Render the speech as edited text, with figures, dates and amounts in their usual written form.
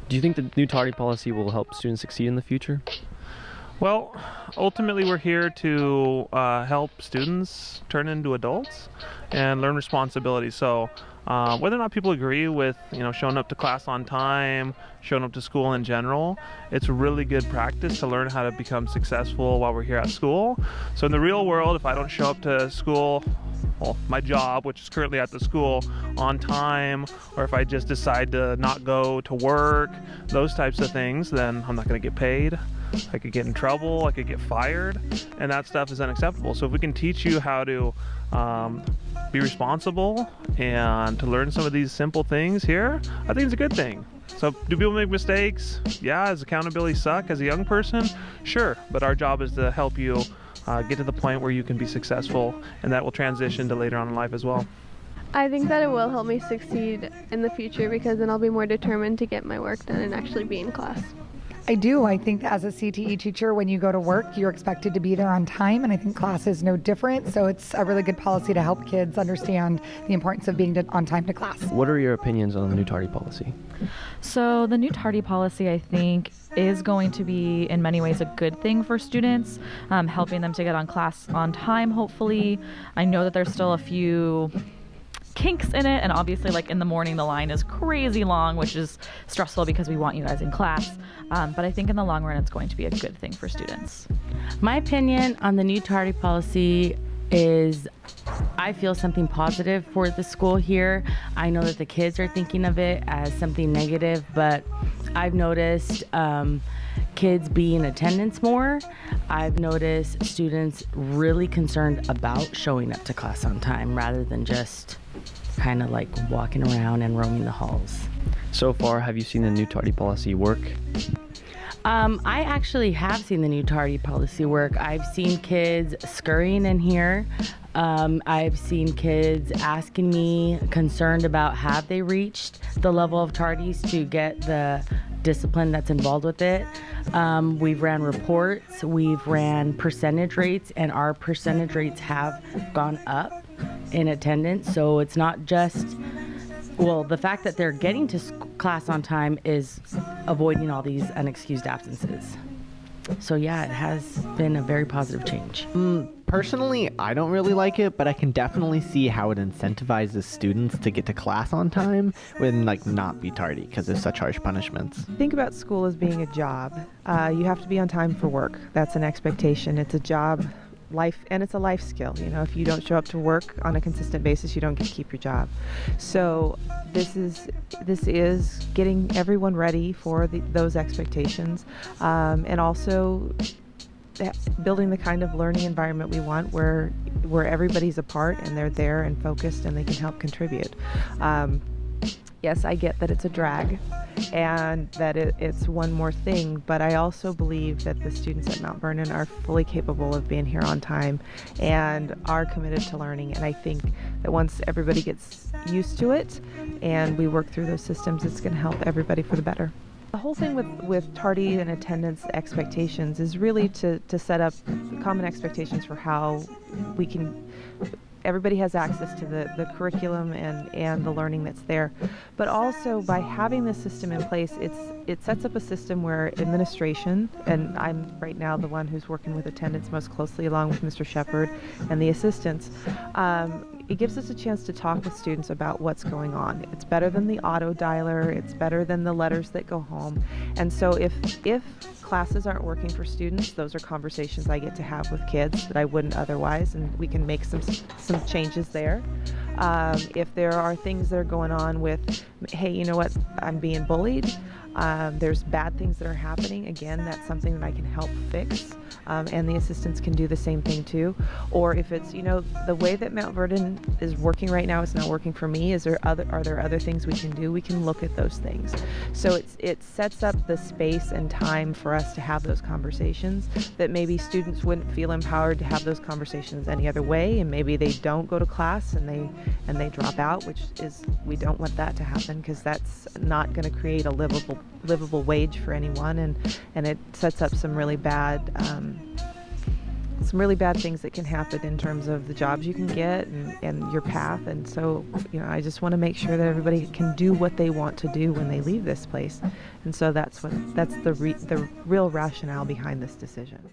Do you think the new Tardy policy will help students succeed in the future? Well, ultimately we're here to help students turn into adults and learn responsibility. So whether or not people agree with showing up to class on time, showing up to school in general, it's really good practice to learn how to become successful while we're here at school. So in the real world, if I don't show up to school, well, my job, which is currently at the school, on time, or if I just decide to not go to work, those types of things, then I'm not going to get paid. I could get in trouble, I could get fired, and that stuff is unacceptable. So if we can teach you how to be responsible and to learn some of these simple things here, I think it's a good thing. So do people make mistakes? Yeah. Does accountability suck as a young person? Sure, but our job is to help you get to the point where you can be successful, and that will transition to later on in life as well. I think that it will help me succeed in the future because then I'll be more determined to get my work done and actually be in class. I do. I think as a CTE teacher, when you go to work, you're expected to be there on time, and I think class is no different. So it's a really good policy to help kids understand the importance of being on time to class. What are your opinions on the new Tardy policy? So the new Tardy policy, I think, is going to be in many ways a good thing for students, helping them to get on class on time, hopefully. I know that there's still a few kinks in it, and obviously like in the morning the line is crazy long, which is stressful because we want you guys in class, but I think in the long run it's going to be a good thing for students. My opinion on the new Tardy policy is I feel something positive for the school here. I know that the kids are thinking of it as something negative, but I've noticed kids be in attendance more. I've noticed students really concerned about showing up to class on time rather than just kind of like walking around and roaming the halls. So far, have you seen the new Tardy policy work? I actually have seen the new Tardy policy work. I've seen kids scurrying in here. I've seen kids asking me, concerned about have they reached the level of tardies to get the discipline that's involved with it. We've ran reports, we've ran percentage rates, and our percentage rates have gone up in attendance. So it's not just, well, the fact that they're getting to class on time is avoiding all these unexcused absences. So yeah, it has been a very positive change. Personally, I don't really like it, but I can definitely see how it incentivizes students to get to class on time and not be tardy because there's such harsh punishments. Think about school as being a job. You have to be on time for work. That's an expectation. It's a job, and it's a life skill. If you don't show up to work on a consistent basis, you don't get to keep your job. So this is getting everyone ready for those expectations, and also building the kind of learning environment we want where everybody's a part and they're there and focused and they can help contribute. Yes, I get that it's a drag and that it's one more thing, but I also believe that the students at Mount Vernon are fully capable of being here on time and are committed to learning. And I think that once everybody gets used to it and we work through those systems, it's going to help everybody for the better. The whole thing with tardy and attendance expectations is really to set up common expectations for how we can everybody has access to the curriculum and the learning that's there. But also by having this system in place, it sets up a system where administration, and I'm right now the one who's working with attendance most closely along with Mr. Shepard and the assistants, it gives us a chance to talk with students about what's going on. It's better than the auto dialer, it's better than the letters that go home. And so if classes aren't working for students, those are conversations I get to have with kids that I wouldn't otherwise, and we can make some changes there. If there are things that are going on with, hey, you know what, I'm being bullied, there's bad things that are happening, again, that's something that I can help fix, and the assistants can do the same thing too. Or if it's, the way that Mount Vernon is working right now is not working for me, are there other things we can do? We can look at those things. So it sets up the space and time for us to have those conversations that maybe students wouldn't feel empowered to have those conversations any other way, and maybe they don't go to class and they drop out, which is, we don't want that to happen because that's not going to create a livable wage for anyone, and it sets up some really bad some really bad things that can happen in terms of the jobs you can get and your path. And so, I just want to make sure that everybody can do what they want to do when they leave this place. And so that's the real rationale behind this decision.